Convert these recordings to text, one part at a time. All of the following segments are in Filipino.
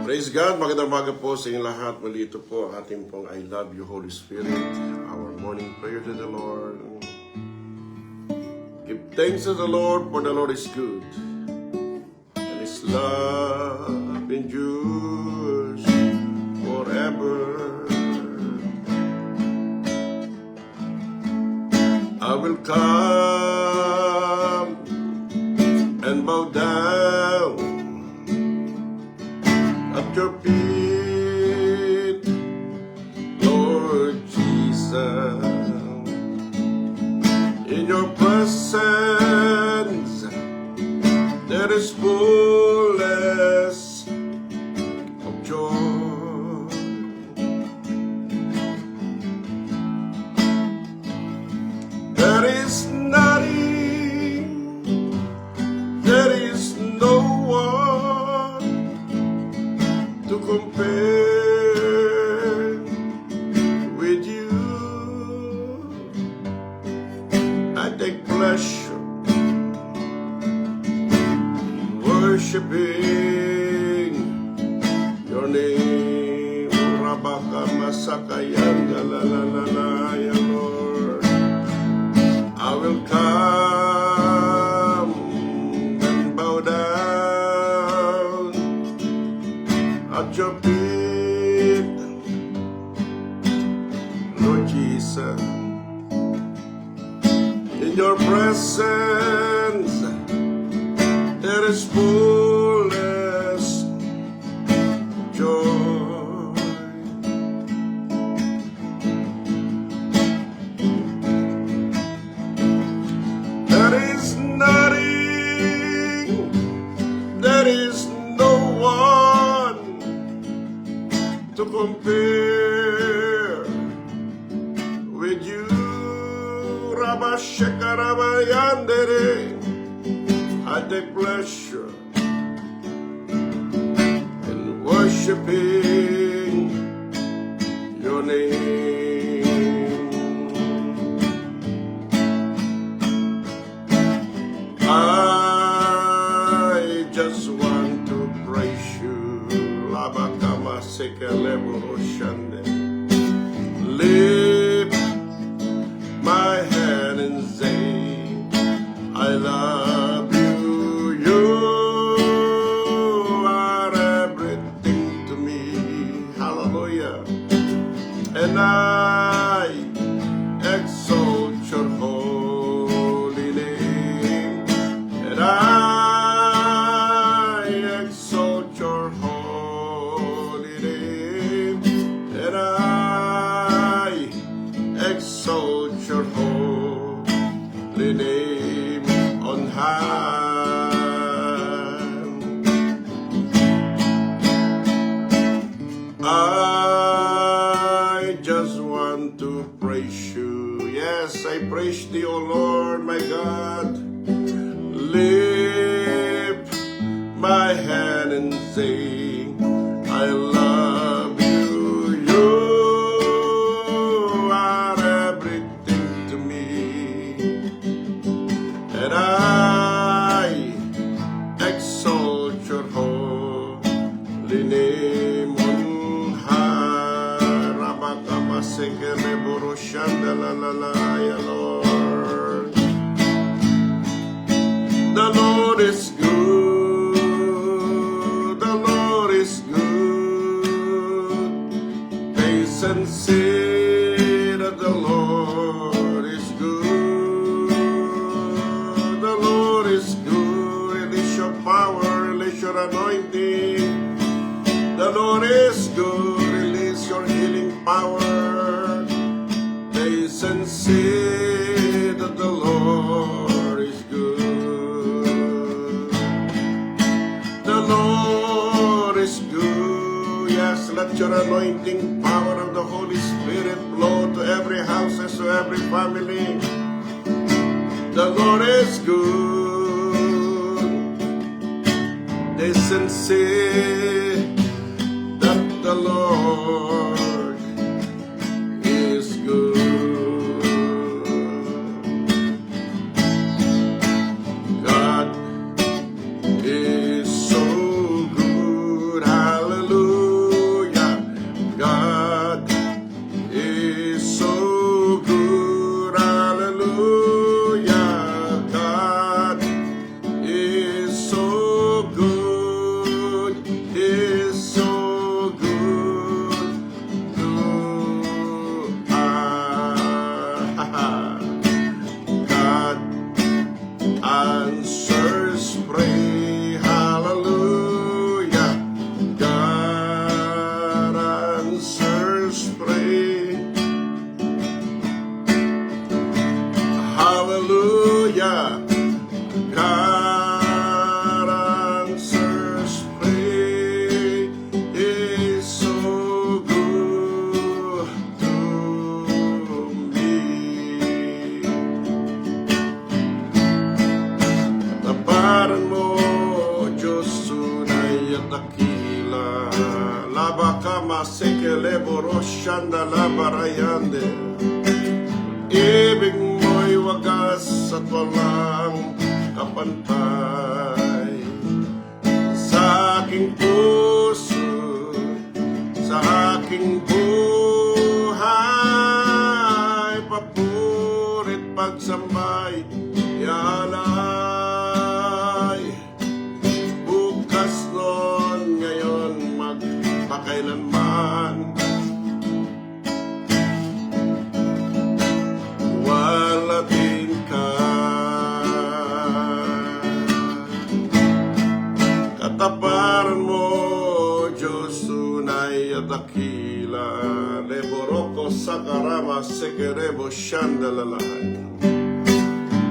Praise God, magandang umaga po sa inyong lahat. Muli ito po ang ating pong I love you Holy Spirit, our morning prayer to the Lord. Give thanks to the Lord, for the Lord is good, and His love endures forever. I will come and bow down at your feet, Lord Jesus. In your presence there is fullness of joy. There is nothing, there is no one to compare with you. I take pleasure in worshiping your name. Rabaka masakayan dalalalaya, Lord. I will come and bow down at your feet, Lord Jesus. In your presence there is fullness of joy. There is nothing, there is no one to compare with you. Rabashekarabayandere, I take pleasure in worshiping your name. I just want to praise you. Labakama sekelebo shande. Lift my hand and say, I love you. You are everything to me. Hallelujah. And I exalt your holy name. And I exalt your holy name. And I exalt your holy name on high. I just want to praise you. Yes, I praise thee, O Lord, my God. Lift my hand and say, I love you. You are everything to me. And I exalt your holy name on high. Rabakamasekeleboroshanda-la-la-la-ya, Lord. The Lord is good. The Lord is good. Taste and see that the Lord is good. The Lord is good. Release your power, release your anointing. The Lord is good. Release your healing power. Taste and see that the Lord is good. The Lord is good. Yes, let your anointing power of the Holy Spirit flow to every house, to every family. The Lord is good. Taste and see that the Lord is good. God is so good. Hallelujah. dakila. Labakama sekelebo rosyanda labarayande. Ibig mo'y wagas at walang kapantay. Sa aking puso, sa aking buhay, papurit pagsambay, yalay. Bukas nun, ngayon, magpakailanman. Wala din ka. Kataparan mo, Diyos, tunay at dakila. Leboroko sakarama sekerebo syandalalay.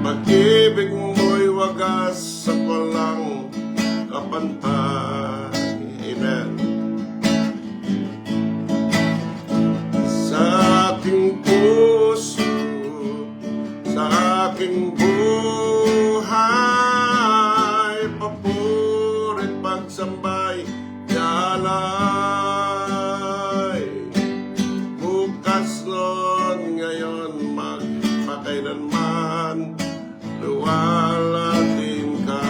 Pag-ibig mo'y wagas at walang kapantay. Amen. Sa aking puso, sa aking buhay, papurit pagsambay, yalay. Bukas nun, ngayon, magpakailanman, luwalatin ka.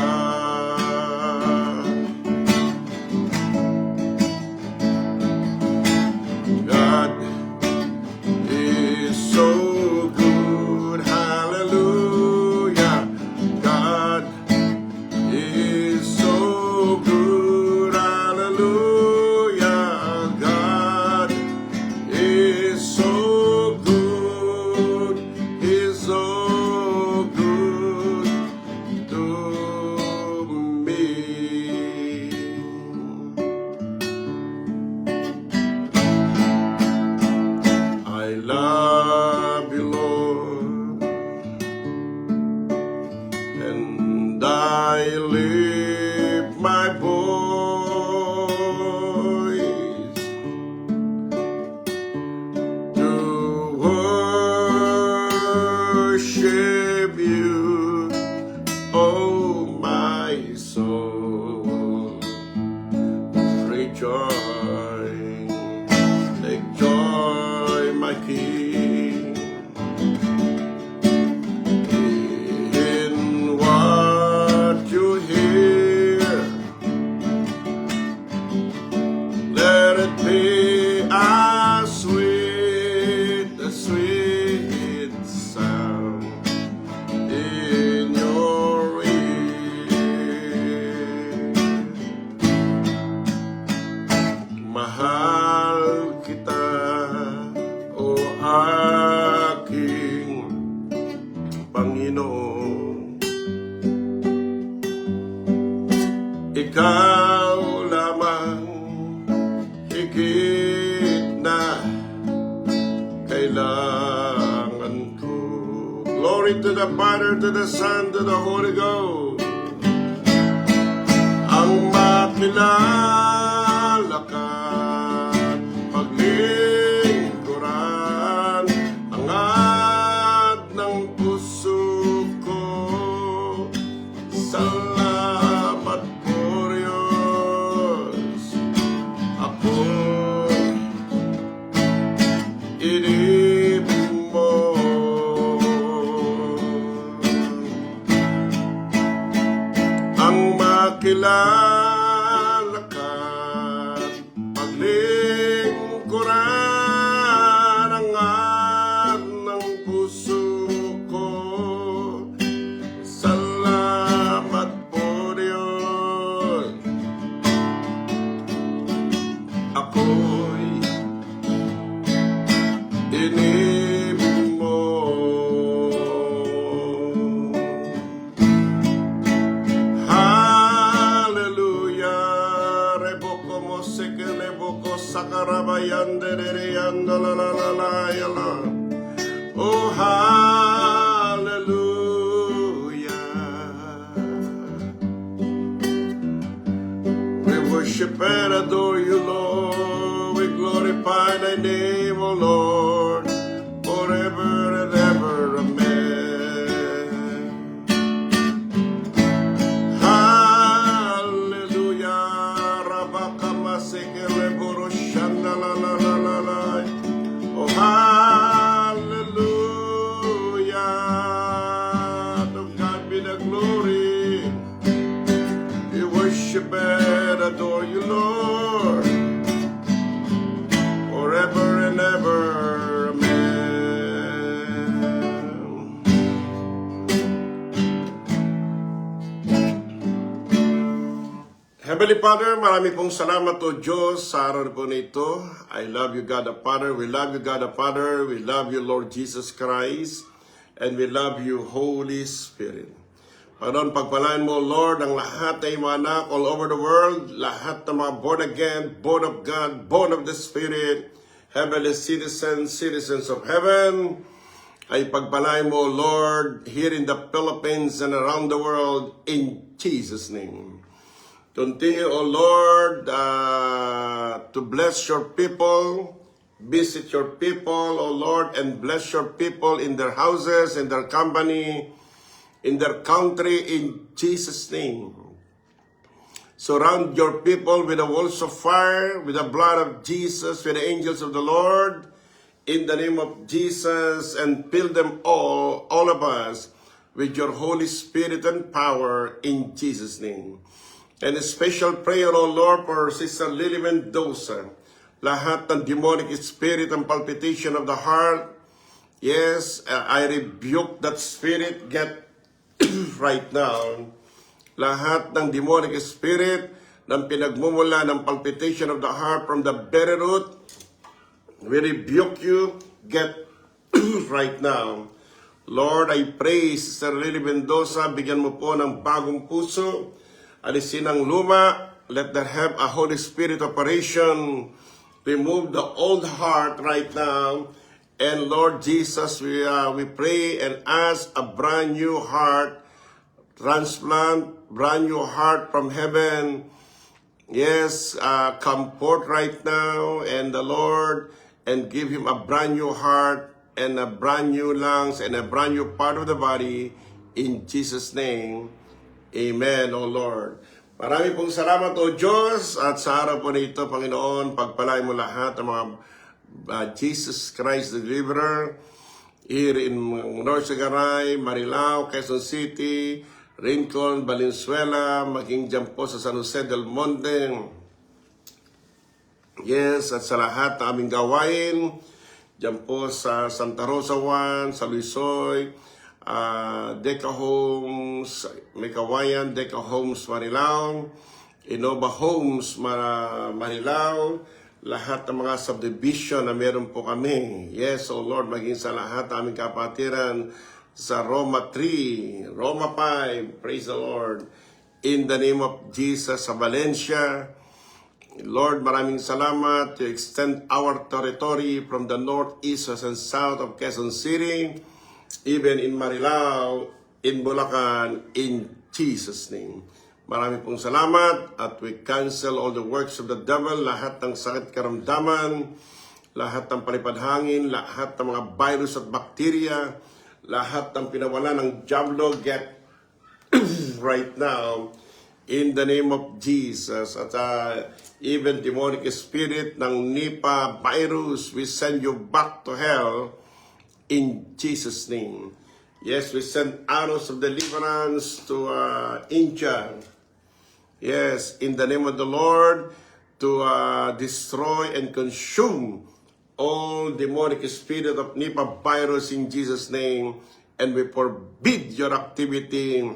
God is so good, hallelujah. God is so good, hallelujah. God is so good, He's so good to me. I love you, Lord, and I lift my voice to worship you, oh my soul. Rejoice, take joy, my King, in what you hear. Let it be a sweet sound in your ear. Mahal kita, o aking Panginoon. Ikaw lamang, higit na kailangan ko. Glory to the Father, to the Son, to the Holy Ghost. Ang makilala ka, paglingkuran, hangad ng puso ko. Salamat po, Diyos. Ako'y inibig mo. Ang makilala ka, paglingkuran, hangad ng puso ko. Salamat po, Diyos. Ako'y inibig mo. Hallelujah. Reboko mo sekeleboko sakarabayan dererian dalalalayala. Oh, hallelujah. We worship and adore you, Lord. We glorify thy name, O Lord, forever and ever. Amen. Hallelujah. sekeleboro shanda la la la la la. Oh, hallelujah. To God be the glory. We worship and adore you, Lord, forever and ever. Heavenly Father, marami pong salamat o Diyos sa araw po nito. I love you, God the Father. We love you, God the Father. We love you, Lord Jesus Christ. And we love you, Holy Spirit. Panginoon, pagpalain mo, Lord, ang lahat ay mga anak all over the world, lahat ng mga born again, born of God, born of the Spirit, heavenly citizens, citizens of heaven, ay pagpalain mo, Lord, here in the Philippines and around the world, in Jesus' name. Continue, O Lord, to bless your people, visit your people, O Lord, and bless your people in their houses, in their company, in their country, in Jesus' name. Surround your people with the walls of fire, with the blood of Jesus, with the angels of the Lord, in the name of Jesus, and fill them all of us, with your Holy Spirit and power, in Jesus' name. And a special prayer, O Lord, for Sister Lily Mendoza. Lahat ng demonic spirit and palpitation of the heart. Yes, I rebuke that spirit. Get right now. Lahat ng demonic spirit ng pinagmumula ng palpitation of the heart from the very root. We rebuke you. Get right now. Lord, I pray, Sister Lily Mendoza, bigyan mo po ng bagong puso. Alisin ang luma, let that have a Holy Spirit operation. Remove the old heart right now. And Lord Jesus, we pray and ask a brand new heart, transplant, brand new heart from heaven. Yes, come forth right now, and the Lord, and give him a brand new heart, and a brand new lungs, and a brand new part of the body, in Jesus' name. Amen, O Lord. Marami pong salamat, O Diyos, at sa araw po nito, Panginoon, pagpalain mo lahat ng mga Jesus Christ the Deliverer here in North Sagaray, Marilao, Quezon City, Rincon, Valenzuela, maging dyan po sa San Jose del Monte. Yes, at sa lahat ng aming gawain, dyan po sa Santa Rosa 1, sa Luisoy, Deca Homes, Mekawayan, Deca Homes, Marilao, Innova Homes, Marilao, lahat ng mga subdivision na meron po kami. Yes, O Lord, maging sa lahat ng aming kapatiran sa Roma 3, Roma 5, praise the Lord. In the name of Jesus, sa Valencia, Lord, maraming salamat to extend our territory from the north, east, and south of Quezon City, even in Marilao, in Bulacan, in Jesus' name. Marami pong salamat at we cancel all the works of the devil, lahat ng sakit karamdaman, lahat ng palipadhangin, lahat ng mga virus at bacteria, lahat ng pinawala ng diablo, get right now in the name of Jesus. At even demonic spirit ng Nipah virus, we send you back to hell in Jesus' name. Yes, we send arrows of deliverance to India. Yes, in the name of the Lord, to destroy and consume all demonic spirit of Nipah virus in Jesus' name. And we forbid your activity.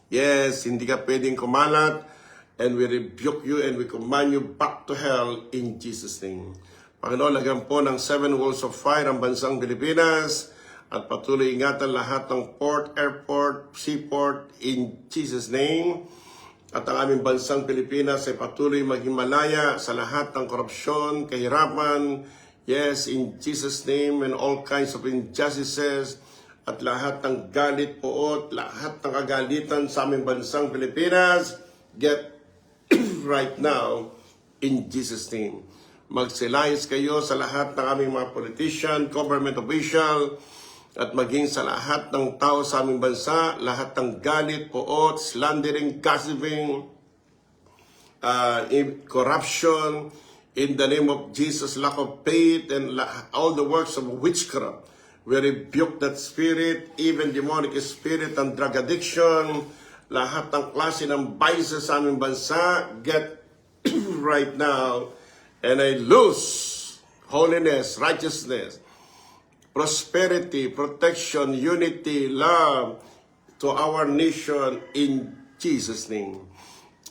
Yes, hindi ka pwedeng kumalat. And we rebuke you and we command you back to hell in Jesus' name. Panginoon, lagyan po ng 7 walls of fire ang bansang Pilipinas at patuloy ingatan lahat ng port, airport, seaport in Jesus' name. At ang aming bansang Pilipinas ay patuloy maging malaya sa lahat ng korupsyon, kahirapan, yes, in Jesus' name, and all kinds of injustices at lahat ng galit poot, lahat ng kagalitan sa aming bansang Pilipinas, get right now in Jesus' name. Magsilayas kayo sa lahat ng aming mga politician, government official, at maging sa lahat ng tao sa aming bansa, lahat ng galit, poot, slandering, gossiping, corruption, in the name of Jesus, lack of faith, and all the works of witchcraft. We rebuke that spirit, even demonic spirit and drug addiction, lahat ng klase ng vices sa aming bansa, get right now, and I lose holiness, righteousness, prosperity, protection, unity, love to our nation in Jesus' name.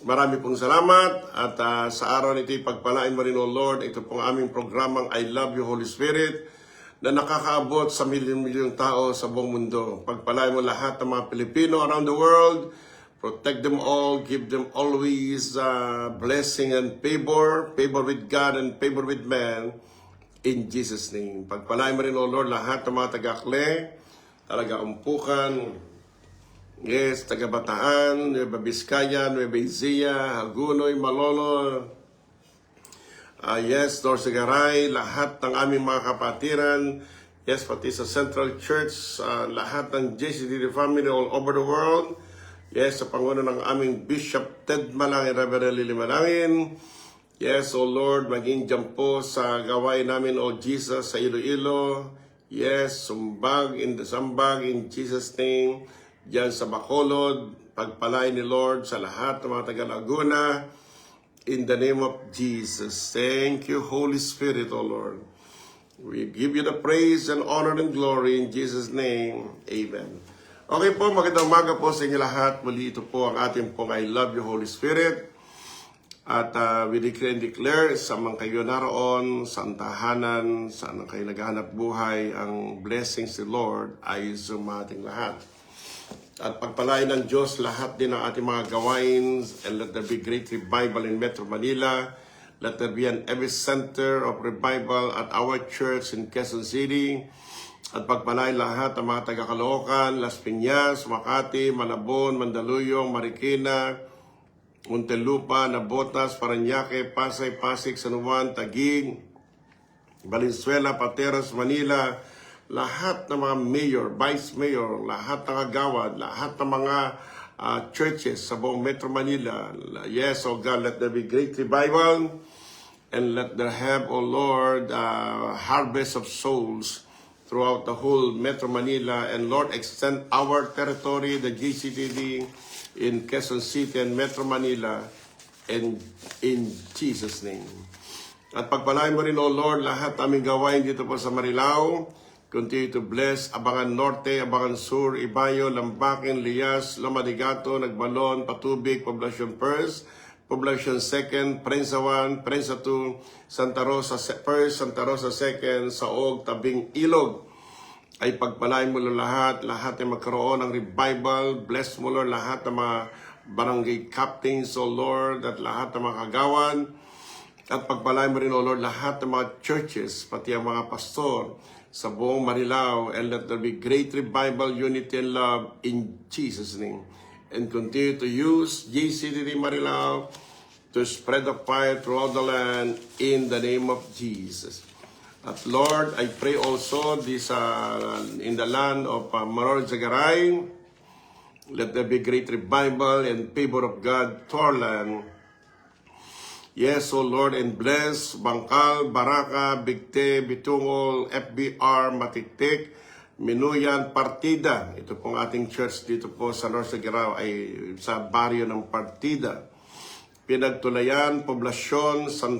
Marami pong salamat at sa araw nito pagpalain mo rin, O Lord, ito pong aming programang I Love You, Holy Spirit, na nakakaabot sa milyon-milyong tao sa buong mundo. Pagpalain mo lahat ng mga Pilipino around the world, protect them all, give them always blessing and favor with God and favor with man, in Jesus' name. Pagpalain mo rin, O Lord, lahat ng mga taga-Akle, taga-Umpukan, yes, taga-Bataan, Nueva Vizcaya, Nueva Ecija, Hagunoy, Malolo, yes, Norsagaray, lahat ng aming mga kapatiran, yes, pati sa Central Church, lahat ng JCTV family all over the world, yes, sa pangunan ng aming Bishop Ted Malangin, Reverend Lily Malangin, yes, O Lord, maging dyan po sa gawain namin, O Jesus, sa Iloilo, yes, Sambag in Jesus' name, dyan sa Bacolod, pagpalain ni Lord sa lahat ng mga taga-Laguna, in the name of Jesus. Thank you, Holy Spirit, O Lord. We give you the praise and honor and glory in Jesus' name. Amen. Okay po, magandang umaga po sa inyo lahat. Muli ito po ang ating pong I Love You, Holy Spirit. At we declare and declare sa mga kayo naroon, sa tahanan, saan kayo naghahanap buhay, ang blessings ni Lord ay sumating lahat. At pagpalain ng Diyos lahat din ng ating mga gawain, and let there be great revival in Metro Manila. Let there be an epicenter of revival at our church in Quezon City. At pagpalain lahat ng mga taga-Caloocan, Las Piñas, Makati, Malabon, Mandaluyong, Marikina, Muntinlupa, Nabotas, Parañaque, Pasay, Pasig, San Juan, Taguig, Valenzuela, Pateros, Manila, lahat ng mga mayor, vice mayor, lahat ng agawad, lahat ng mga churches sa buong Metro Manila. Yes, oh God, let there be great revival and let there have, oh Lord, harvest of souls throughout the whole Metro Manila. And Lord, extend our territory, the GCTV in Quezon City and Metro Manila, and in Jesus' name. At pagpalain mo rin, O Lord, lahat aming gawain dito po sa Marilao. Continue to bless Abangan Norte, Abangan Sur, Ibayo, Lambakin, Lias, Lomadigato, Nagbalon, Patubig, Poblacion First, Poblacion Second, Prensa 1, Prensa 2, Santa Rosa First, Santa Rosa Second, Saog, Tabing Ilog. Ay pagpalain mo lahat ay magkaroon ng revival. Bless mo, Lord, lahat ng mga barangay captains, O Lord, at lahat ng mga kagawan. At pagpalain mo rin, O Lord, lahat ng mga churches, pati ang mga pastor sa buong Marilao, and let there be great revival, unity, and love in Jesus' name. And continue to use JCTV Marilao to spread the fire throughout the land in the name of Jesus. At Lord, I pray also this in the land of Maror Zagaray, let there be great revival and favor of God to our land. Yes, O Lord, and bless Bangkal, Baraka, Bigte, Bitungol, FBR, Matiktik, Minuyan, Partida. Ito pong ating church dito po sa North Sagirao ay sa baryo ng Partida. Pinagtulayan, Poblacion, San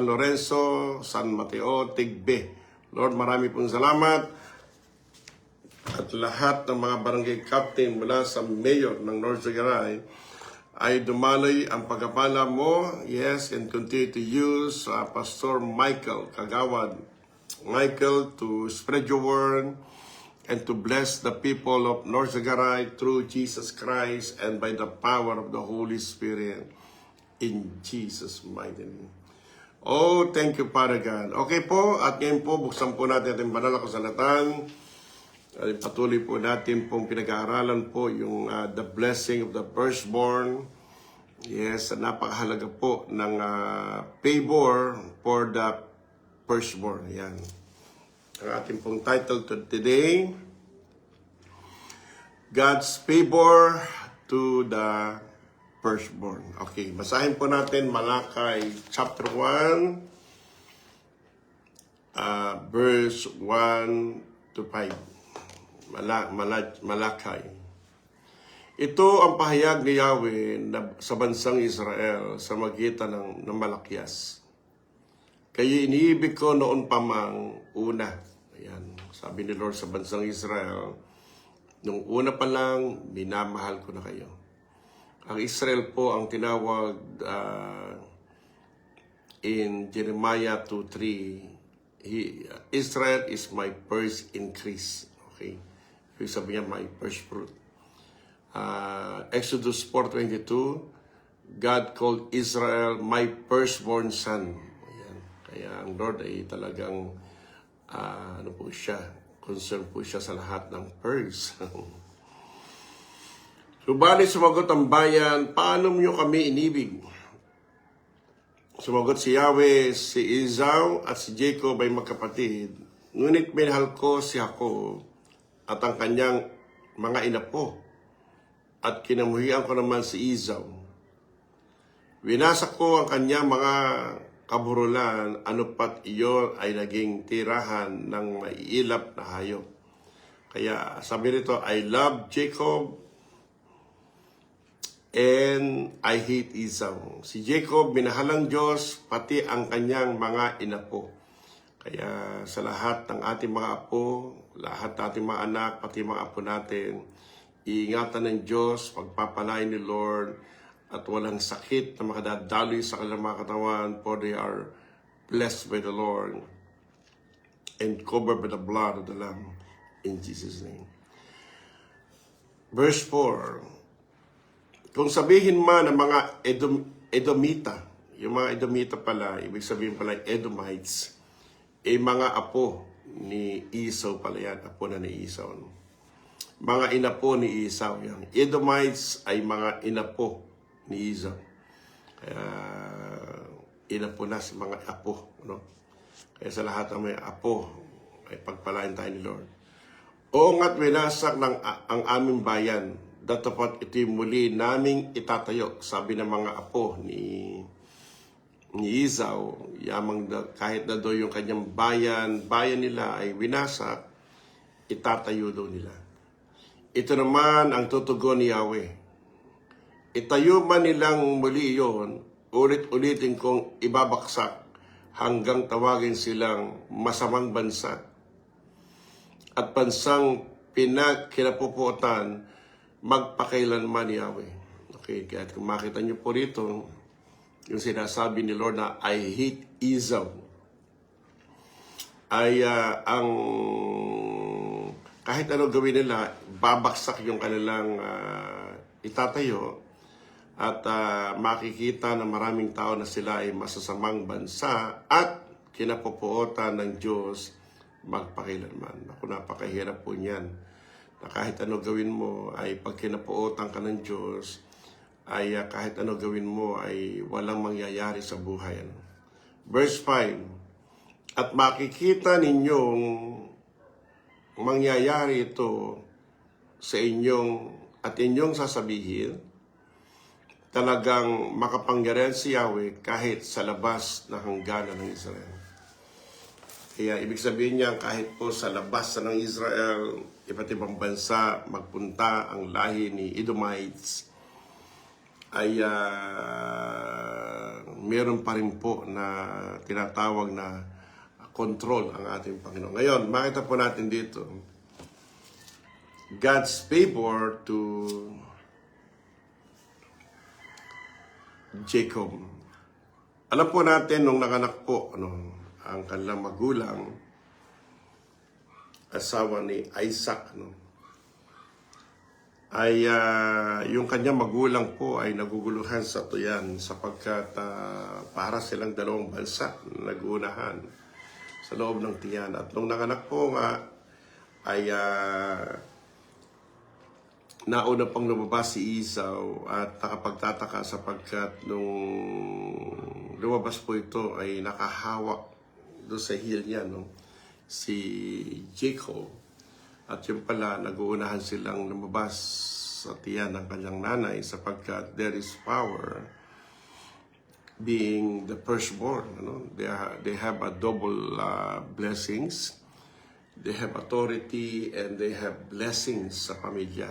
Lorenzo, San Mateo, Tigbe. Lord, marami pong salamat. At lahat ng mga barangay captain mula sa mayor ng North Sagirao ay dumaloy ang pagkapala mo, yes, and continue to use Pastor Michael Kagawad, Michael, to spread your word and to bless the people of North Zagaray through Jesus Christ and by the power of the Holy Spirit in Jesus' mighty name. Oh, thank you, Father God. Okay po, at ngayon po, buksan po natin ating banal na kasalatan. Patuloy po natin pong pinag-aaralan po yung the blessing of the firstborn. Yes, napakahalaga po ng favor for the firstborn. Yan. Ang ating pong title today, God's favor to the firstborn. Okay, basahin po natin Malakay chapter 1, verse 1 to 5. Malakay. Ito ang pahayag ni Yahweh sa bansang Israel sa magitan ng Malakyas. Kayo iniibig ko noon pa mang una. Ayan, sabi ni Lord sa bansang Israel, nung una pa lang, minamahal ko na kayo. Ang Israel po ang tinawag in Jeremiah 2:3, Israel is my first increase. Okay? Ibig sabihin niya, my first fruit. Exodus 4:22, God called Israel my firstborn son. Ayan. Kaya ang Lord ay talagang ano po siya, concern po siya sa lahat ng first. Subalit sumagot ang bayan, paano niyo kami inibig? Sumagot si Yahweh, si Esau at si Jacob ay magkapatid. Ngunit minahal ko si Jacob at ang kanyang mga inapo. At kinamuhian ko naman si Esau. Winasak ko ang kanyang mga kaburulan, ano pat iyon ay naging tirahan ng maiilap na hayop. Kaya sabi nito, I love Jacob and I hate Esau. Si Jacob, minahal ng Diyos, pati ang kanyang mga inapo. Kaya sa lahat ng ating mga apo, lahat ng ating mga anak, pati mga apo natin, iingatan ng Diyos, pagpapalain ni Lord, at walang sakit na makadadaloy sa kanilang mga katawan, for they are blessed by the Lord and covered by the blood of the Lamb, in Jesus' name. Verse 4, kung sabihin man ng mga Edomita, yung mga Edomita pala, ibig sabihin pala Edomites, mga apo ni Esau pala yan, apo na ni Esau. Mga inapo ni Esau yan. Edomites ay mga inapo ni Esau. Kaya inapo na sa mga apo. No? Kaya sa lahat ng may apo, ay pagpalain tayo ni Lord. Oo nga't winasak ang aming bayan, datapat ito'y muli naming itatayo. Sabi ng mga apo ni Esau, kahit na doon yung kanyang bayan nila ay winasak, itatayo daw nila. Ito naman ang tutugon ni Yahweh. Itayo man nilang muli iyon, ulit-ulitin kong ibabaksak hanggang tawagin silang masamang bansa at bansang pinagkinapuputan magpakailanman ni Yahweh. Okay, kaya kung makita niyo po rito, yung sinasabi ni Lord na I hate Esau, ay kahit ano gawin nila, babaksak yung kanilang itatayo at makikita na maraming tao na sila ay masasamang bansa at kinapupuotan ng Diyos magpakailanman. Ako, napakahirap po niyan. Na kahit ano gawin mo ay pag kinapuotan ka ng Diyos, ay kahit ano gawin mo ay walang mangyayari sa buhay. Verse 5, at makikita ninyong mangyayari ito sa inyong sasabihin, talagang makapangyarihan si Yahweh kahit sa labas ng hangganan ng Israel. Kaya ibig sabihin niya, kahit po sa labas ng Israel, iba't ibang bansa, magpunta ang lahi ni Edomites, ay meron pa rin po na tinatawag na control ang ating Panginoon. Ngayon, makita po natin dito, God's favor to Jacob. Alam po natin, nung nanganak po ang kanilang magulang, asawa ni Isaac, ay yung kanyang magulang po ay naguguluhan sa tuyan sapagkat para silang dalawang bansa nagunahan sa loob ng tiyan. At nung nanganak po nga ay nauna pang lumabas si Esau at nakapagtataka sapagkat nung lumabas po ito ay nakahawak doon sa heel niya si Jacob. At yun pala, nag-uunahan silang lumabas sa tiyan ng kanyang nanay sapagkat there is power being the firstborn. They have a double blessings. They have authority and they have blessings sa pamilya.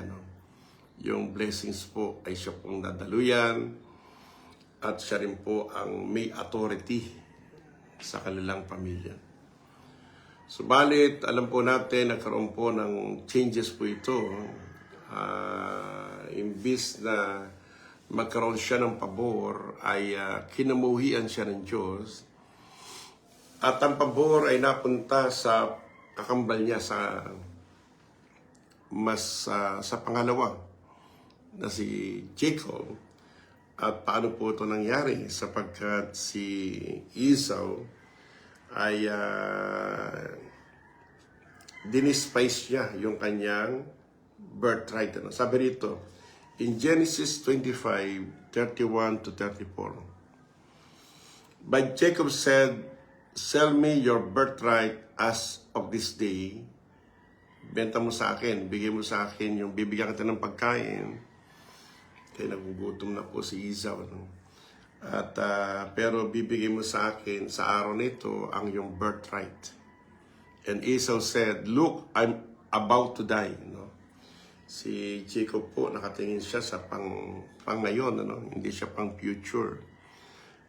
Yung blessings po ay siya pong nadaluyan at siya rin po ang may authority sa kanilang pamilya. Subalit, alam po natin, nagkaroon po ng changes po ito. Imbis na magkaroon siya ng pabor, ay kinamuhian siya ng Diyos. At ang pabor ay napunta sa kakambal niya sa pangalawa na si Jacob. At paano po ito nangyari? Sapagkat si Esau ay dinispice niya yung kanyang birthright. Sabi rito, in Genesis 25:31 to 34, but Jacob said, sell me your birthright as of this day. Benta mo sa akin, bigay mo sa akin yung bibigyan kita ng pagkain. Kaya nagugutom na po si Esau. At pero bibigay mo sa akin sa araw nito ang yung birthright. And Esau said, look, I'm about to die. Si Jacob po, nakatingin siya sa pang ngayon, hindi siya pang future.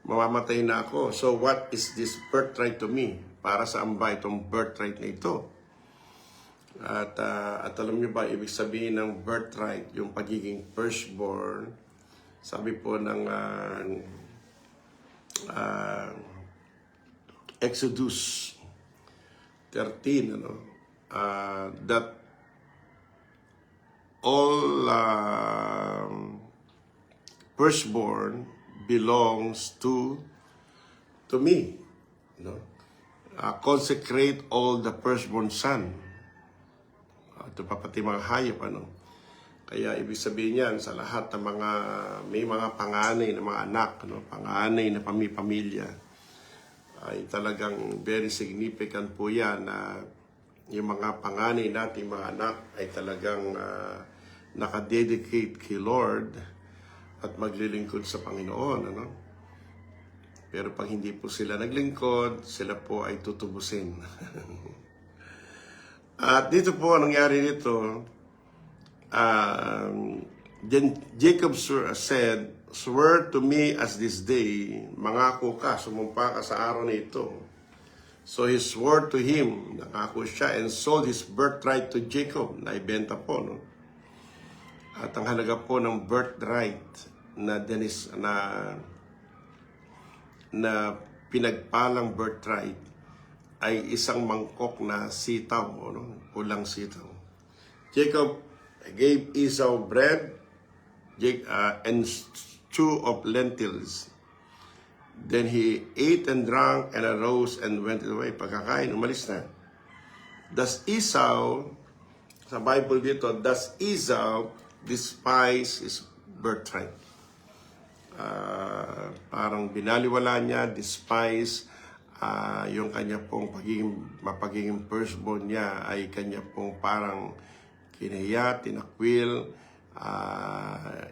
Mamamatay na ako. So what is this birthright to me? Para saan ba itong birthright na ito? At alam niyo ba, ibig sabihin ng birthright, yung pagiging firstborn, sabi po ng Exodus 13, that all firstborn belongs to me. Consecrate all the firstborn son. Ito pa pati mga hayop. Kaya ibig sabihin yan sa lahat ng mga, may mga panganay na mga anak, panganay na pamilya, ay talagang very significant po yan na yung mga panganay nating mga anak ay talagang nakadedicate kay Lord at maglilingkod sa Panginoon. Pero pag hindi po sila naglingkod, sila po ay tutubusin. At dito po, nangyari dito, then Jacob said, swear to me as this day, mangako ka, sumumpa ka sa araw na ito. So he swore to him, nangako siya, and sold his birthright to Jacob, naibenta po. At ang halaga po ng birthright na pinagpalang birthright ay isang mangkok na sitaw, pulang sitaw. Jacob gave Esau bread and stew of lentils. Then he ate and drank and arose and went away. Pagkakain, umalis na. Thus Esau, sa Bible dito, thus Esau despise his birthright. Parang binaliwala niya, despise yung kanya pong mapagiging firstborn niya ay kanya pong parang kinahiya, tinakwil,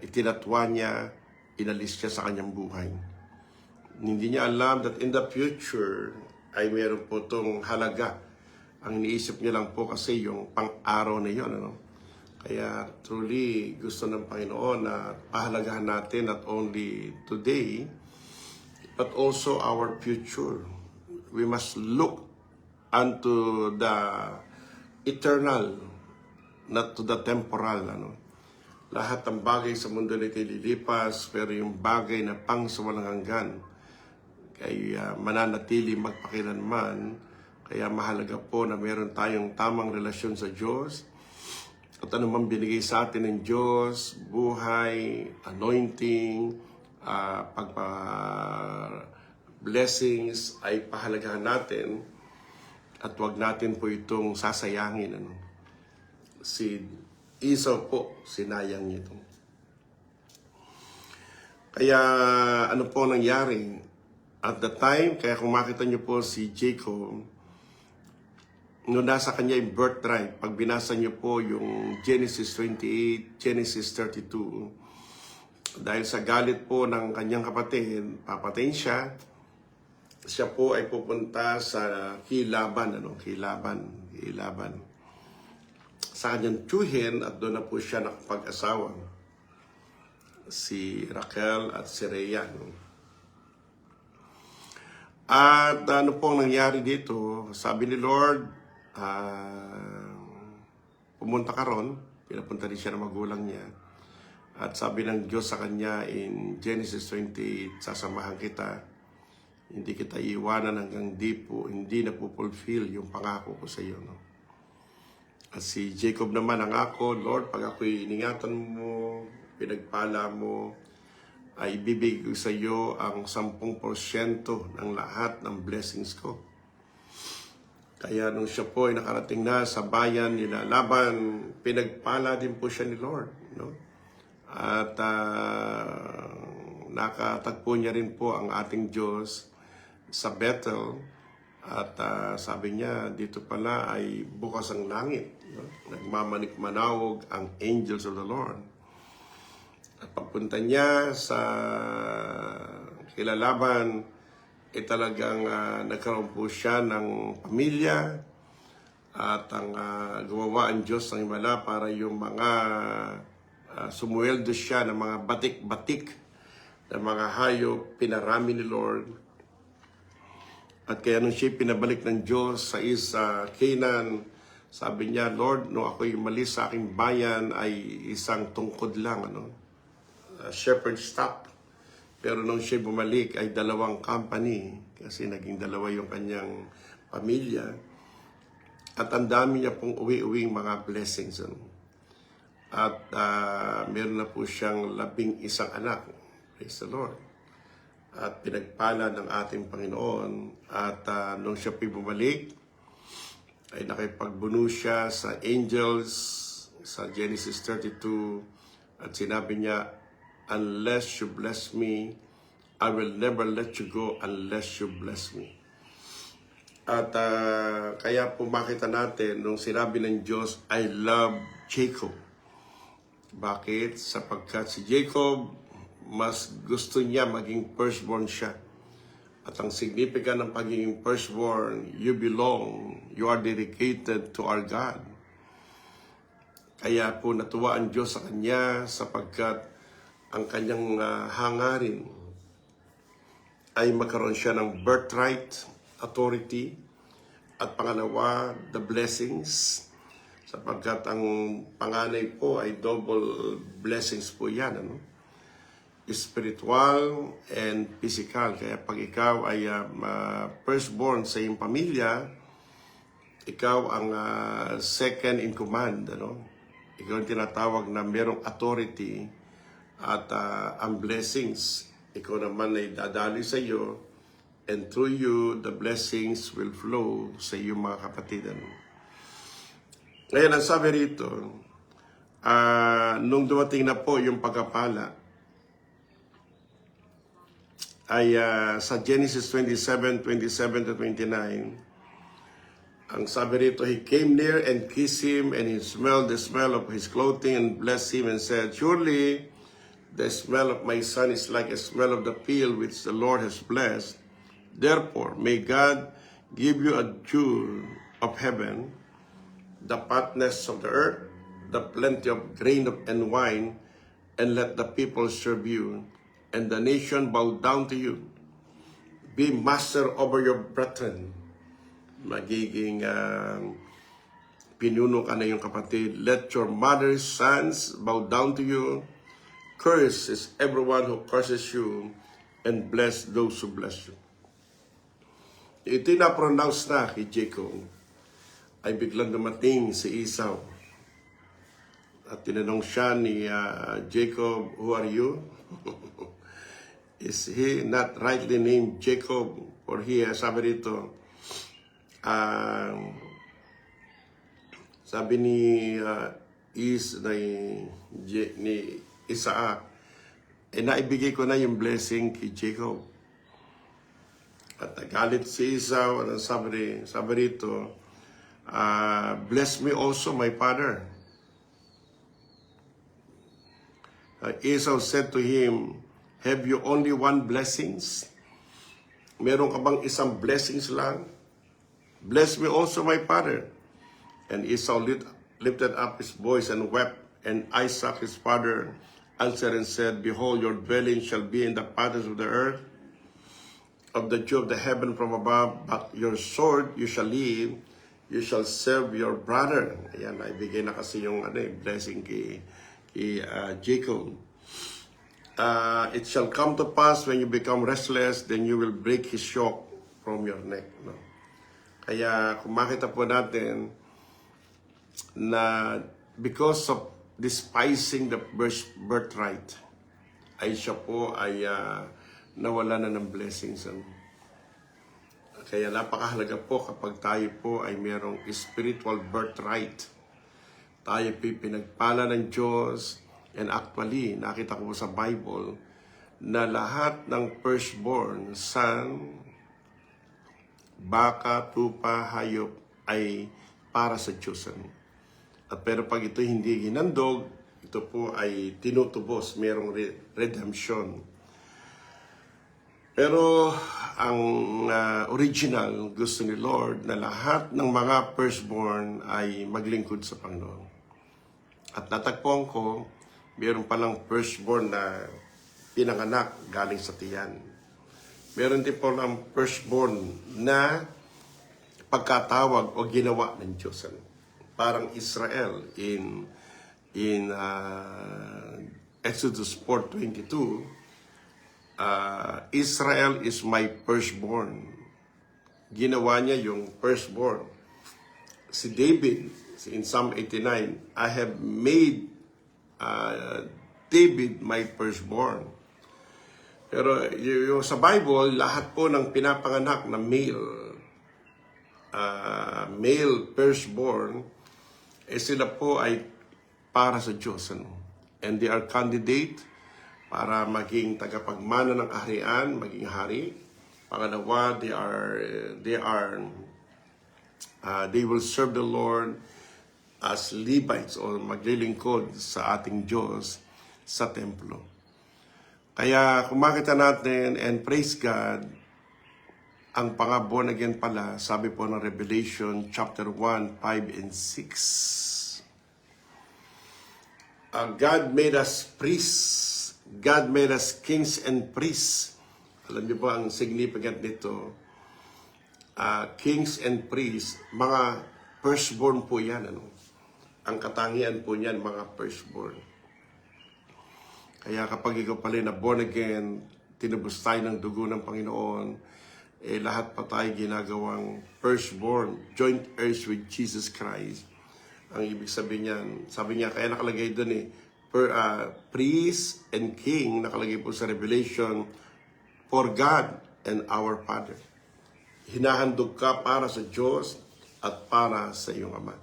itinatwa niya, inalis siya sa kanyang buhay. Hindi niya alam that in the future ay meron po itong halaga. Ang iniisip niya lang po kasi yung pang-araw na yun. Kaya truly gusto ng Panginoon na pahalagahan natin not only today, but also our future. We must look unto the eternal, not to the temporal. Lahat ng bagay sa mundo nito lilipas, pero yung bagay na pang sa walang hanggan, kaya mananatili magpakilanman. Kaya mahalaga po na meron tayong tamang relasyon sa Diyos. At anumang binigay sa atin ng Diyos, buhay, anointing, blessings ay pahalagahan natin at wag natin po itong sasayangin. Si Esau po, sinayang niya ito. Kaya ano po nangyari? At the time, kaya kung makita niyo po si Jacob, nung nasa kanya yung birthright, pag binasa niyo po yung Genesis 28, Genesis 32, dahil sa galit po ng kanyang kapatid, papatayin siya, siya po ay pupunta sa Hilaban, Hilaban, sa kanyang tiyuhin, at doon na po siya nakapag-asawa, si Raquel at si Rhea. At ano pong nangyari dito, sabi ni Lord, pumunta ka ron, pinapunta din siya ng magulang niya. At sabi ng Diyos sa kanya in Genesis 28, sasamahan kita, hindi kita iiwanan hanggang hindi na pupulfill yung pangako ko sa iyo. No? At si Jacob naman ang ako, Lord, pag ako'y iningatan mo, pinagpala mo, ay ibibigay ko sa iyo ang 10% ng lahat ng blessings ko. Kaya nung siya po ay nakarating na sa bayan nila Laban, pinagpala din po siya ni Lord. No? At nakatagpo niya rin po ang ating Diyos sa Bethel. At sabi niya, dito pala ay bukas ang langit. No? Nagmamanik-manawog ang angels of the Lord. At pagpunta niya sa kila Laban, talagang nagkaroon po siya ng pamilya at ang gumawa ang Diyos ng himala para yung mga sumuweldo siya ng mga batik-batik na mga hayop, pinarami ni Lord. At kaya nung siya pinabalik ng Diyos sa Canaan, sabi niya, Lord, nung ako'y umalis sa aking bayan ay isang tungkod lang, shepherd stock. Pero nung siya bumalik ay 2 company kasi naging 2 yung kanyang pamilya. At ang dami niya pong uwi-uwing mga blessings. At meron na po siyang 11 anak. Praise the Lord. At pinagpala ng ating Panginoon. At nung siya bumalik, ay nakipagbuno siya sa angels sa Genesis 32. At sinabi niya, unless you bless me, I will never let you go unless you bless me. At kaya po makita natin nung sinabi ng Diyos, I love Jacob. Bakit? Sapagkat si Jacob, mas gusto niya maging firstborn siya. At ang significant ng pagiging firstborn, you belong, you are dedicated to our God. Kaya po natuwa ang Diyos sa kanya sapagkat ang kanyang hangarin ay magkaroon siya ng birthright, authority, at pangalawa, the blessings, sapagkat ang panganay po ay double blessings po yan, spiritual and physical. Kaya pag ikaw ay firstborn sa iyong pamilya, ikaw ang second in command. Ikaw ang tinatawag na merong authority, at ang blessings, ikaw naman ay dadali sa iyo, and through you, the blessings will flow sa iyong mga kapatid. Ngayon, ang sabi rito, nung dumating na po yung pagkapala, ay sa Genesis 27:27 to 29, ang sabi rito, he came near and kissed him, and he smelled the smell of his clothing, and blessed him, and said, surely the smell of my son is like a smell of the field which the Lord has blessed. Therefore, may God give you a dew of heaven, the fatness of the earth, the plenty of grain and wine, and let the people serve you, and the nation bow down to you. Be master over your brethren. Magiging pinuno ka na yung kapatid. Let your mother's sons bow down to you. Curse is everyone who curses you, and bless those who bless you. Ito na-pronounce na kay Jacob, ay biglang dumating si Esau. At tinanong siya ni Jacob, who are you? Is he not rightly named Jacob? Or he, sabi rito, sabi ni Isaac, naibigay ko na yung blessing kay Jacob. At nagalit si Esau, at sabi rito, Bless me also, my father. Esau said to him, have you only one blessings? Meron ka bang isang blessings lang? Bless me also, my father. And Esau lifted up his voice and wept. And Isaac, his father, answered and said, behold, your dwelling shall be in the patterns of the earth, of the dew of the heaven from above, but your sword you shall leave, you shall serve your brother. Ayan, naibigay na kasi yung blessing kay Jacob. It shall come to pass when you become restless, then you will break his yoke from your neck. No? Kaya kung makita po natin na because of despising the birthright, ay siya po ay nawala na ng blessings. Kaya napakahalaga po kapag tayo po ay mayroong spiritual birthright. Tayo po pinagpala ng Diyos. And actually, nakita ko sa Bible na lahat ng firstborn, son, baka, tupa, hayop ay para sa Diyos. At pero pag ito hindi ginandog, ito po ay tinutubos, mayroong redemption. Pero ang original gusto ni Lord na lahat ng mga firstborn ay maglingkod sa Panginoon. At natagpuan ko, mayroon palang firstborn na pinanganak galing sa tiyan. Meron din po lang firstborn na pagkatawag o ginawa ng Diyos. Parang Israel in Exodus 4:22, Israel is my firstborn. Ginawa niya yung firstborn. Si David, in Psalm 89, I have made David my firstborn. Pero yung sa Bible, lahat po ng pinapanganak na male firstborn, sila po ay para sa Diyos. And they are candidate para maging tagapagmana ng kaharian, maging hari. Pangalawa, they will serve the Lord as Levites o maglilingkod sa ating Diyos sa templo. Kaya kung makita natin, and praise God, ang born again pala, sabi po ng Revelation chapter 1, 5 and 6. God made us priests. God made us kings and priests. Alam niyo ba ang significant nito? Kings and priests, mga firstborn po yan. Ang katangian po niyan, mga firstborn. Kaya kapag ikaw pala na born again, tinubos tayo ng dugo ng Panginoon, lahat pa tayo ginagawang firstborn, joint heirs with Jesus Christ. Ang ibig sabihin niyan, sabi niya, kaya nakalagay doon priest and king, nakalagay po sa Revelation, for God and our Father. Hinahandog ka para sa Diyos at para sa iyong Ama.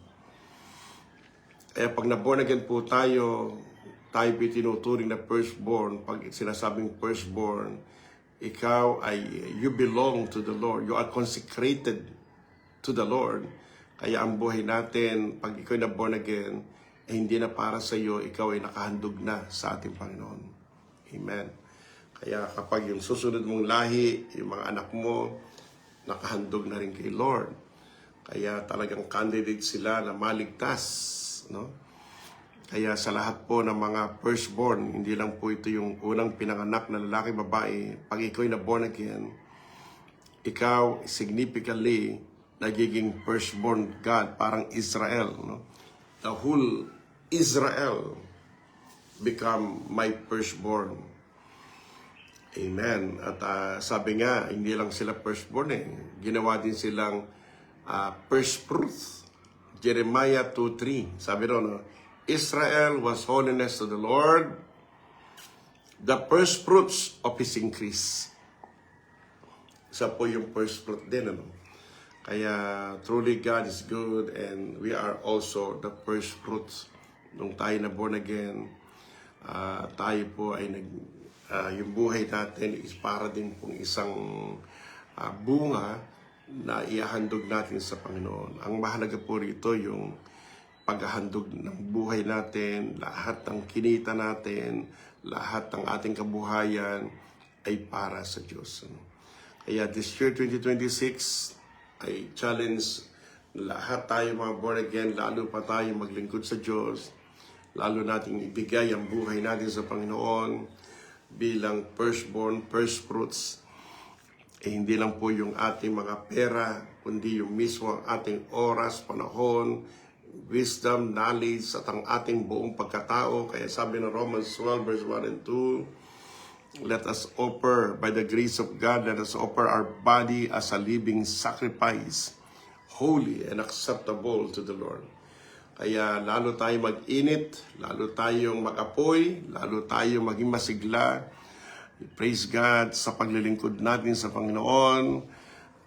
Kaya pag na-born again po tayo tinuturing na firstborn. Pag sinasabing firstborn, you belong to the Lord. You are consecrated to the Lord. Kaya ang buhay natin, pag ikaw na born again, hindi na para sa iyo, ikaw ay nakahandog na sa ating Panginoon. Amen. Kaya kapag yung susunod mong lahi, yung mga anak mo, nakahandog na rin kay Lord. Kaya talagang candidate sila na maligtas, no? Kaya sa lahat po ng mga firstborn, hindi lang po ito yung unang pinanganak na lalaki, babae. Pag ikaw ay na born again, ikaw significantly nagiging firstborn God, parang Israel. No? The whole Israel become my firstborn. Amen. At sabi nga, hindi lang sila firstborn Ginawa din silang first fruits. Jeremiah 2:3. Sabi ron, Israel was holiness to the Lord, the first fruits of His increase. Isa po yung first fruit din. Kaya truly God is good and we are also the first fruits. Nung tayo na born again, tayo po ay yung buhay natin is para din pong isang bunga na ihahandog natin sa Panginoon. Ang mahalaga po rito yung paghahandog ng buhay natin, lahat ng kinita natin, lahat ng ating kabuhayan ay para sa Diyos. Kaya this year 2026, I challenge lahat tayo mga born again, lalo pa tayo maglingkod sa Diyos, lalo nating ibigay ang buhay natin sa Panginoon bilang firstborn, first fruits. Hindi lang po yung ating mga pera, kundi yung mismo ang ating oras, panahon, wisdom, knowledge, at ang ating buong pagkatao. Kaya sabi ng Romans 12, verse 1 and 2, let us offer, by the grace of God, let us offer our body as a living sacrifice, holy and acceptable to the Lord. Kaya lalo tayo mag-init, lalo tayong mag-apoy, lalo tayong maging masigla. Praise God sa paglilingkod natin sa Panginoon.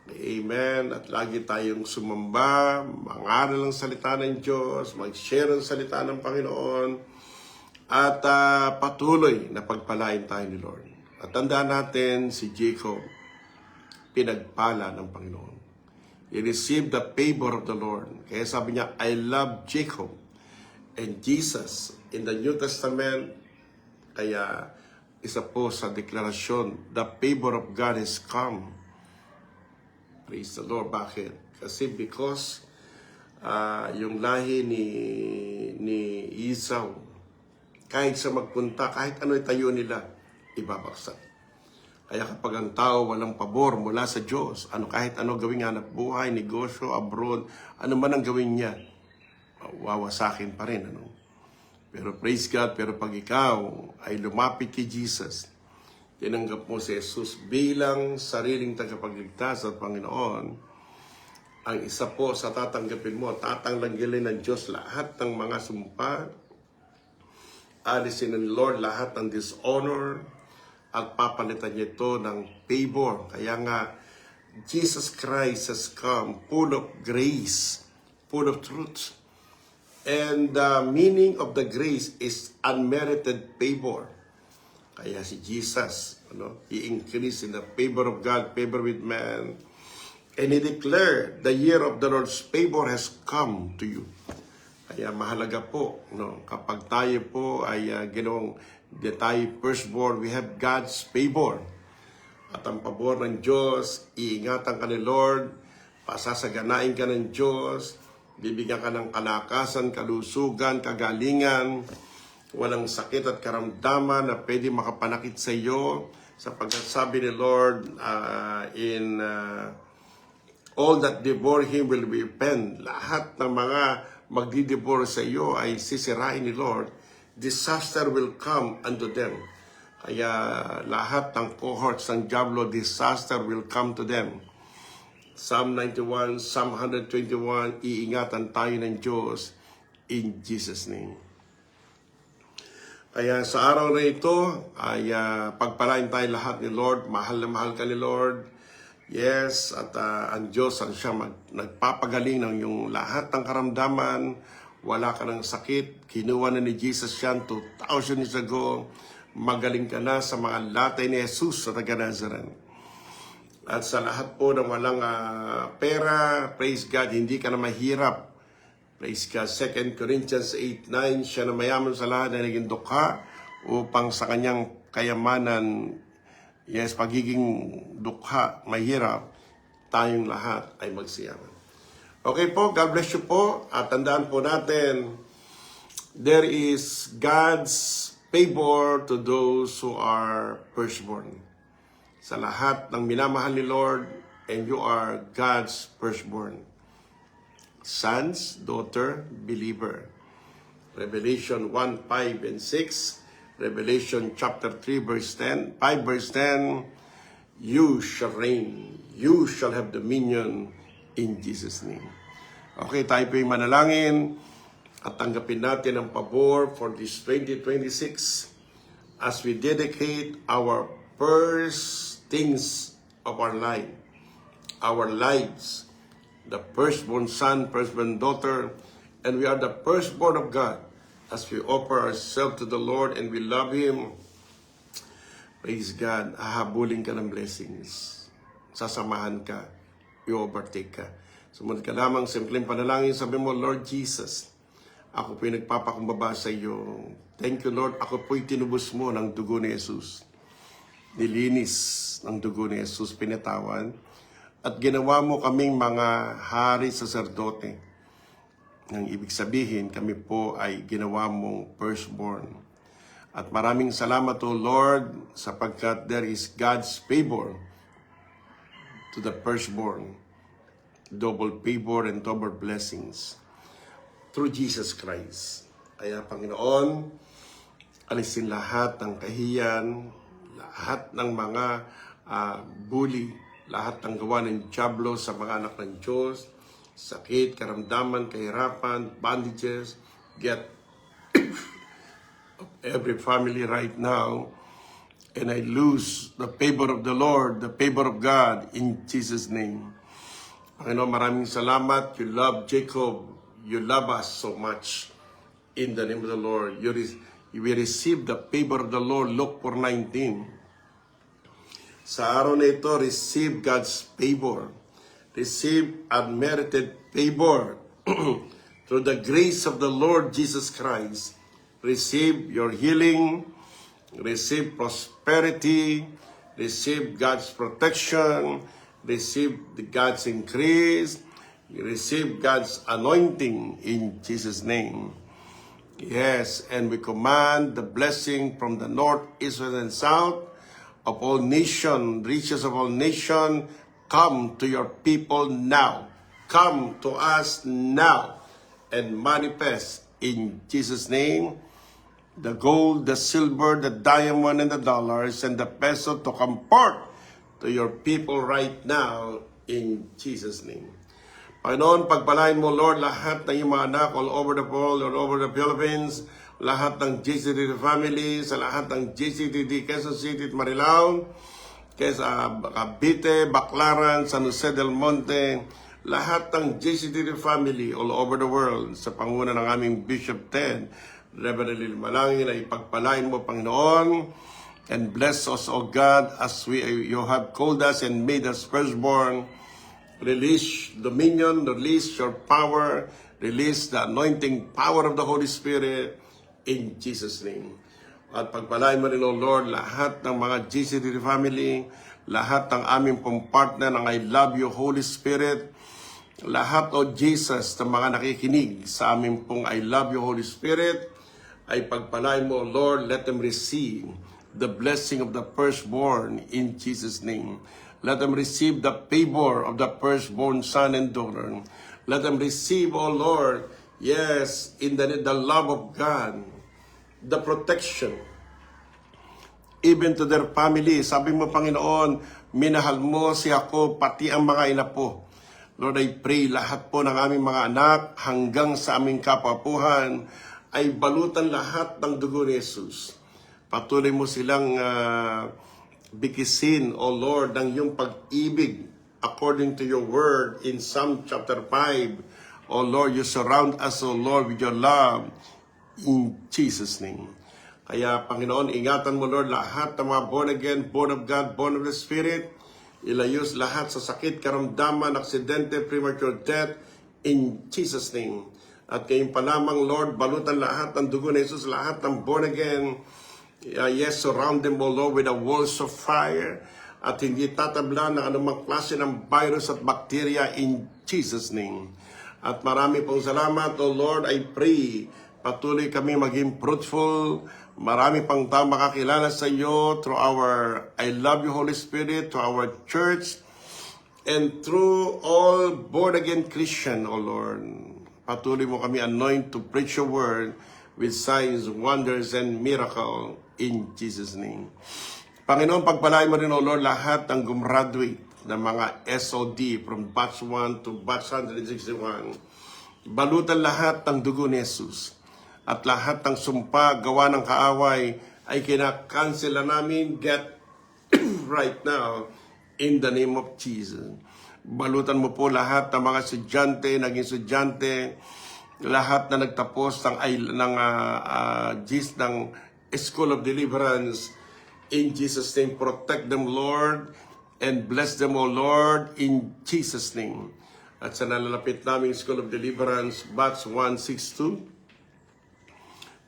Amen. At lagi tayong sumamba, mangaral ang salita ng Diyos, mag-share ang salita ng Panginoon, at patuloy na pagpalain tayo ni Lord. At tandaan natin si Jacob, pinagpala ng Panginoon. He received the favor of the Lord. Kaya sabi niya, I love Jacob. And Jesus, in the New Testament, kaya isa po sa deklarasyon, the favor of God has come. Praise the Lord. Bakit? Kasi because yung lahi ni Esau, kahit sa magpunta, kahit ano itayo nila, ibabagsak. Kaya kapag ang tao walang pabor mula sa Diyos, kahit ano gawing hanap buhay, negosyo, abroad, ano man ang gawin niya, wawasakin pa rin. Pero praise God, pero pag ikaw ay lumapit kay Jesus, tinanggap mo si Jesus bilang sariling tagapagligtas at Panginoon, ang isa po sa tatanggapin mo, tatanggapin ng Diyos lahat ng mga sumpa, alisin ng Lord lahat ng dishonor, at papalitan niya ito ng favor. Kaya nga, Jesus Christ has come full of grace, full of truth. And the meaning of the grace is unmerited favor. Kaya si Jesus, he increased in the favor of God, favor with man. And he declared, the year of the Lord's favor has come to you. Kaya mahalaga po, kapag tayo po ay ginawang tayo firstborn, we have God's favor. At ang pabor ng Diyos, iingatan ka ni Lord, pasasaganain ka ng Diyos, bibigyan ka ng kalakasan, kalusugan, kagalingan, walang sakit at karamdaman na pwede makapanakit sa iyo, sapagkat sabi ni Lord in all that devour him will be repent. Lahat ng mga magdidibor sa iyo ay sisirain ni Lord. Disaster will come unto them. Kaya lahat ng cohorts ng diablo, disaster will come to them. Psalm 91, Psalm 121, iingatan tayo ng Diyos in Jesus' name. Kaya sa araw na ito, ay pagpalain tayo lahat ni Lord. Mahal na mahal ka ni Lord. Yes, at ang Diyos ang siya nagpapagaling ng yung lahat ng karamdaman. Wala ka ng sakit. Kinuha na ni Jesus yan 2,000 years ago. Magaling ka na sa mga latay ni Jesus sa taga Nazareth. At sa lahat po ng walang pera, praise God, hindi ka na mahirap. Praise God, 2 Corinthians 8:9, siya na mayaman sa lahat na naging dukha upang sa kanyang kayamanan, yes, pagiging dukha, mahirap, tayong lahat ay magsiyaman. Okay po, God bless you po. At tandaan po natin, there is God's favor to those who are firstborn. Sa lahat ng minamahal ni Lord, and you are God's firstborn. Sons, daughter, believer. Revelation 1, 5, and 6. Revelation chapter 3, verse 10. 5, verse 10. You shall reign. You shall have dominion in Jesus' name. Okay, tayo po yung manalangin at tanggapin natin ang pabor for this 2026 as we dedicate our first things of our life, our lives, the firstborn son, firstborn daughter, and we are the firstborn of God as we offer ourselves to the Lord and we love Him. Praise God, hahabulin ka ng blessings. Sasamahan ka. you overtake ka. Sumunod ka lamang, simpleng panalangin, sabi mo, Lord Jesus, ako po'y nagpapakumbaba sa iyo. Thank you, Lord. Ako po'y tinubos mo ng dugo ni Jesus. Nilinis ng dugo ni Jesus, pinatawan. At ginawa mo kaming mga hari saserdote. Ang ibig sabihin, kami po ay ginawa mong firstborn. At maraming salamat, O Lord, sapagkat there is God's favor to the firstborn. Double favor and double blessings through Jesus Christ. Kaya Panginoon, alisin lahat ng kahiyan, lahat ng mga bully, lahat ng gawa ng diablo sa mga anak ng Diyos, sakit, karamdaman, kahirapan, bandages, get of every family right now, and I lose the favor of the Lord, the favor of God, in Jesus' name. Panginoon, maraming salamat. You love Jacob. You love us so much. In the name of the Lord, you will receive the favor of the Lord. Luke 4:19. Sa araw na ito, receive God's favor. Receive unmerited favor through the grace of the Lord Jesus Christ. Receive your healing. Receive prosperity. Receive God's protection. Receive God's increase. Receive God's anointing in Jesus' name. Yes, and we command the blessing from the north, east, west, and south of all nations, riches of all nations, come to your people now. Come to us now and manifest in Jesus' name. The gold, the silver, the diamond, and the dollars, and the peso to comport to your people right now in Jesus' name. Panginoon, pagpalain mo, Lord, lahat ng iyong mga anak all over the world, all over the Philippines, lahat ng JCTD family, sa lahat ng JCTD, Quezon City at Marilao, Cavite, Baclaran, San Jose del Monte, lahat ng JCTD family all over the world, sa panguna ng aming Bishop Ted, Reverend Lil Malangin, ay pagpalain mo, Panginoon, and bless us, O God, as you have called us and made us firstborn. Release dominion, release your power, release the anointing power of the Holy Spirit in Jesus' name. At pagpalain mo rin, O Lord, lahat ng mga GCD family, lahat ng aming pong partner ng I Love You, Holy Spirit, lahat, O Jesus, ng mga nakikinig sa aming pong I Love You, Holy Spirit, ay pagpalain mo, O Lord, let them receive the blessing of the firstborn in Jesus' name. Let them receive the favor of the firstborn son and daughter. Let them receive, O Lord, yes, in the love of God, the protection, even to their family. Sabi mo, Panginoon, minahal mo si ako, pati ang mga inapo. Lord, I pray lahat po ng aming mga anak hanggang sa aming kapapuhan ay balutan lahat ng dugo ni Jesus. Patuloy mo silang bikisin, O Lord, ng iyong pag-ibig according to your word in Psalm chapter 5. O Lord, you surround us, O Lord, with your love in Jesus' name. Kaya, Panginoon, ingatan mo, Lord, lahat ng mga born again, born of God, born of the Spirit. Ilayos lahat sa sakit, karamdaman, aksidente, premature death in Jesus' name. At kayong pa lamang, Lord, balutan lahat ng dugo ni Jesus, lahat ng born again. Yes, surround them, O Lord, with the walls of fire at hindi tatabla ng anumang klase ng virus at bacteria in Jesus' name. At marami pong salamat, O Lord, I pray patuloy kami maging fruitful. Marami pang tao makakilala sa iyo through our I Love You, Holy Spirit, to our church, and through all born-again Christian, O Lord. Patuloy mo kami anoint to preach your word with signs, wonders, and miracle in Jesus' name. Panginoon, pagpalain mo rin, O Lord, lahat ng gumraduate ng mga SOD from batch 1 to batch 161. Balutan lahat ng dugo ni Jesus. At lahat ng sumpa, gawa ng kaaway, ay kinakansela namin. Get right now in the name of Jesus. Balutan mo po lahat ng mga estudyante, naging estudyante, lahat na nagtapos ng School of Deliverance. In Jesus' name, protect them, Lord. and bless them, O Lord, in Jesus' name. At sa nalalapit naming School of Deliverance, Batch 162,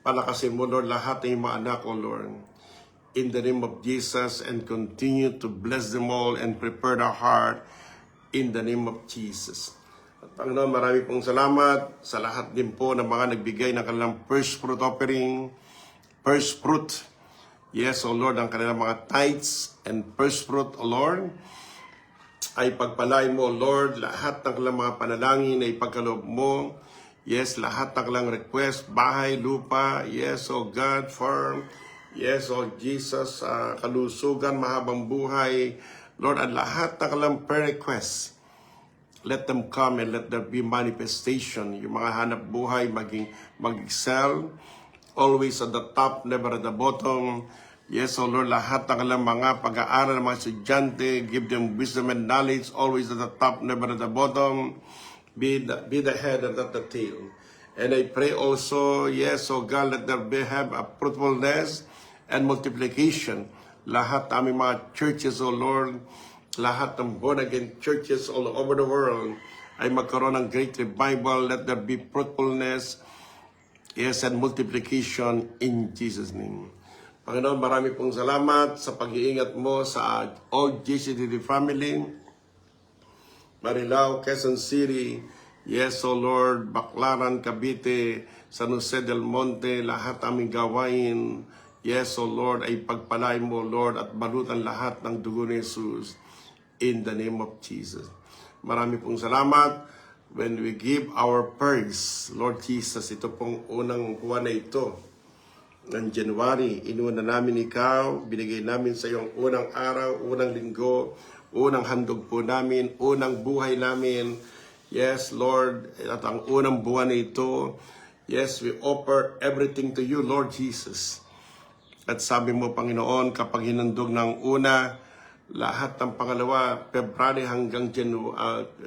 palakasin mo, Lord, lahat ng mga anak, O Lord, in the name of Jesus, and continue to bless them all and prepare their heart in the name of Jesus. At Panginoon, marami pong salamat sa lahat din po ng mga nagbigay ng kanilang first fruit offering, first fruit. Yes, O Lord, ang kanilang mga tithes and first fruit, O Lord, ay pagpalain mo, O Lord, lahat ng kanilang mga panalangin ay pagkaloob mo. Yes, lahat ng kanilang request, bahay, lupa, yes, O God, farm, yes, O Jesus, kalusugan, mahabang buhay, Lord, at lahat ng kanilang prayer requests, let them come and let there be manifestation. Yung mga hanap buhay mag-excel, always at the top, never at the bottom. Yes, O Lord, lahat ng kanilang mga pag-aaral ng mga estudyante, give them wisdom and knowledge, always at the top, never at the bottom. Be the head and not the tail. And I pray also, yes, O God, let there have a fruitfulness and multiplication. Lahat ng aming mga churches, O Lord, lahat ng born-again churches all over the world ay magkaroon ng great revival. Let there be fruitfulness, yes, and multiplication in Jesus' name. Panginoon, marami pong salamat sa pag-iingat mo sa all GCDD family, Marilao, Quezon City, yes, O Lord, Baclaran, Cavite, San Jose del Monte, lahat aming gawain, yes, O Lord, ay pagpalain mo, Lord, at balutan lahat ng dugo ni Jesus in the name of Jesus. Marami pong salamat. When we give our praise, Lord Jesus, ito pong unang buwan na ito ng January, inuuna namin ikaw, binigay namin sa iyong unang araw, unang linggo, unang handog po namin, unang buhay namin. Yes, Lord, at ang unang buwan na ito, yes, we offer everything to you, Lord Jesus. At sabi mo, Panginoon, kapag hinandog ng una, lahat ng pangalawa, February hanggang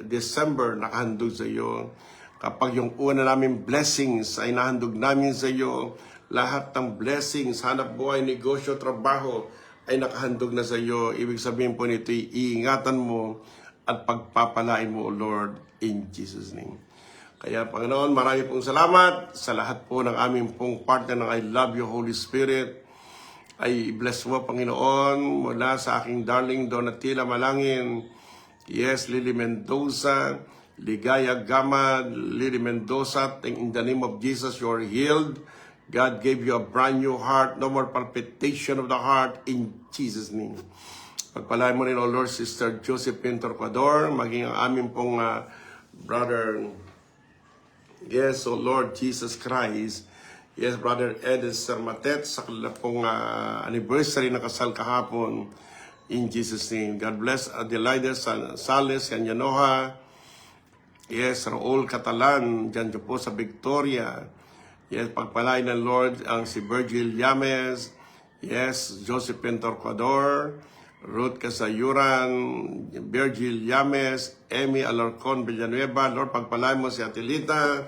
December, nakahandog sa iyo. Kapag yung una namin blessings ay nahandog namin sa iyo, lahat ng blessings, hanap buhay, negosyo, trabaho, ay nakahandog na sa iyo. Ibig sabihin po nito, iingatan mo at pagpapalain mo, O Lord, in Jesus' name. Kaya, Panginoon, marami pong salamat sa lahat po ng aming pong partner ng I Love You, Holy Spirit. Ay bless mo, Panginoon, mula sa aking darling Donatila Malangin, yes, Lily Mendoza, Ligaya Gama, Lily Mendoza, in the name of Jesus, you are healed. God gave you a brand new heart, no more palpitation of the heart, in Jesus' name. Pagpalain mo rin, O Lord, Sister Josephine Torquador, maging ang aming pong brother, yes, O Lord Jesus Christ, yes, Brother Ed Sermatet, sa pong anniversary na kasal kahapon, in Jesus' name. God bless Adelaide Sales, Yanyanoha, yes, Raul Catalan, dyan po sa Victoria. Yes, pagpalain ng Lord ang si Virgil Yames, yes, Josephine Torquador, Ruth Casayuran, Virgil Yames, Emmy Alarcon Villanueva. Lord, pagpalain mo si Atilita,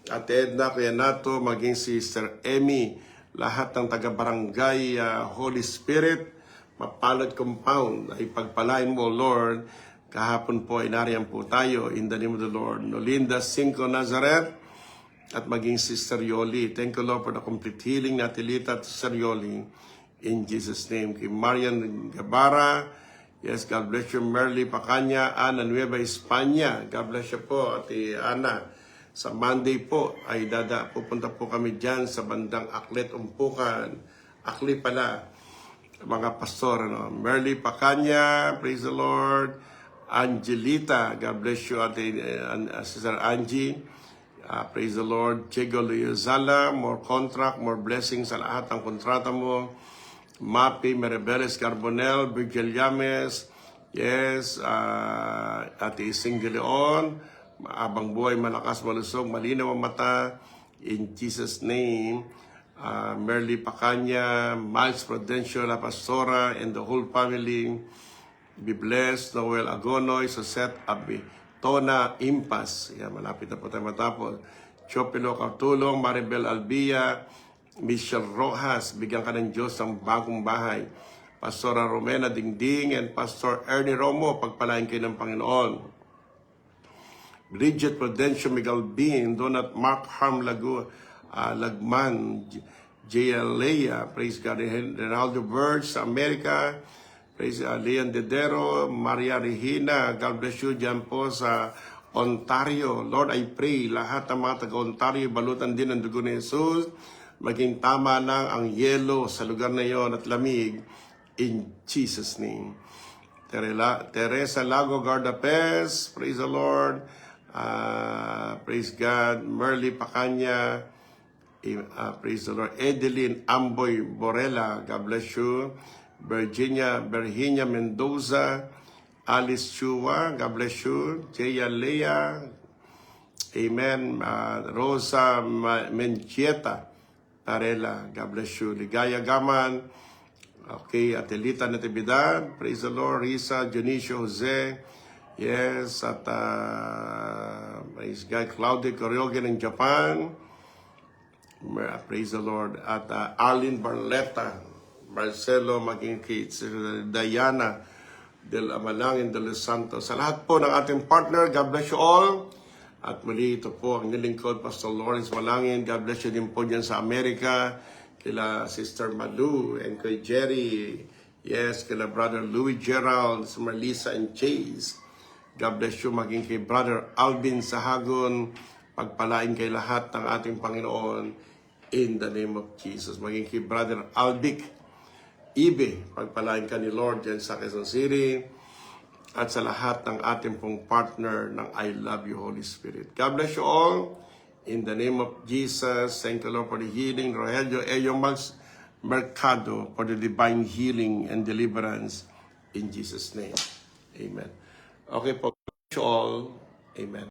Ate Edna Kuyanato, maging si Sister Emmy, lahat ng taga-barangay Holy Spirit, Mapalad Compound, ay pagpalain mo, Lord. Kahapon po, inariyan po tayo in the name of the Lord. Nolinda Cinco Nazareth, at maging Sister Yoli. Thank you, Lord, for the complete healing ni Atilita at Sister Yoli. In Jesus' name. Kay Marian Gabara, yes, God bless you. Merly Pacanya, Ana Nueva España. God bless you po, Ate Ana. Sa Monday po, ay pupunta po kami dyan sa bandang Aklet, Umpukan. Akli pala, mga pastor. Merly Pacanya, praise the Lord. Angelita, God bless you, Ate Sister Angie. Praise the Lord. Chego Luyozala, more contract, more blessings sa lahat ng kontrata mo. Mapi, Meribeles Carbonel, Virgil Yames, yes, Ate Ising de Leon, maabang buhay, malakas, malusog, malinaw ang mata, in Jesus' name. Merly Pacanya, Miles Prudencio, La Pastora, and the whole family. Be blessed. Noel Agonoy, Suset Abi. Tona Impas, yan, malapit na po tayo matapos. Chopilo Cartulong, Maribel Albia, Michelle Rojas, bigyan ka ng Diyos ng bagong bahay. Pastora Romena Dingding, and Pastor Ernie Romo. Pagpalain kayo ng Panginoon. Bridget Prudencio Migalbin, Donat Mark Harm Lagman, J.L. Leia, praise God, Ronaldo Birds sa Amerika, praise Leon Dedero, Maria Regina, God bless you dyan po sa Ontario. Lord, I pray, lahat ng mga taga-Ontario, balutan din ng dugo ni Jesus, maging tama lang ang yelo sa lugar na yon at lamig, in Jesus' name. Teresa Lago Gardapes, praise the Lord. Praise God. Merly Pacanya, praise the Lord. Edeline Amboy Borella, God bless you. Virginia Mendoza, Alice Chua, God bless you. Jaya Lea, amen. Rosa Menchieta Tarela, God bless you. Ligaya Gaman, okay. Atelita Natividad, praise the Lord. Risa Dionisio Jose, yes. At praise God. Claudia Coriogan in Japan, praise the Lord. At Arlene Barleta, Marcelo maging kids, Diana del Amalangin de Los Santos. Sa lahat po ng ating partner, God bless you all. At muli ito po ang nilingkod, Pastor Lawrence Malangin. God bless you din po dyan sa Amerika. Kila Sister Malu and kay Jerry. Yes, kila Brother Louis Gerald, si Marlisa and Chase. God bless you. Maging kay Brother Alvin Sahagon. Pagpalain kay lahat ng ating Panginoon in the name of Jesus. Maging kay Brother Albic Ibe. Pagpalain ka ni Lord dyan sa Quezon City. At sa lahat ng ating pong partner ng I Love You, Holy Spirit. God bless you all. In the name of Jesus, thank you, Lord, for the healing. Rogelio Eyo Mercado for the divine healing and deliverance in Jesus' name. Amen. Okay po, God bless you all. Amen.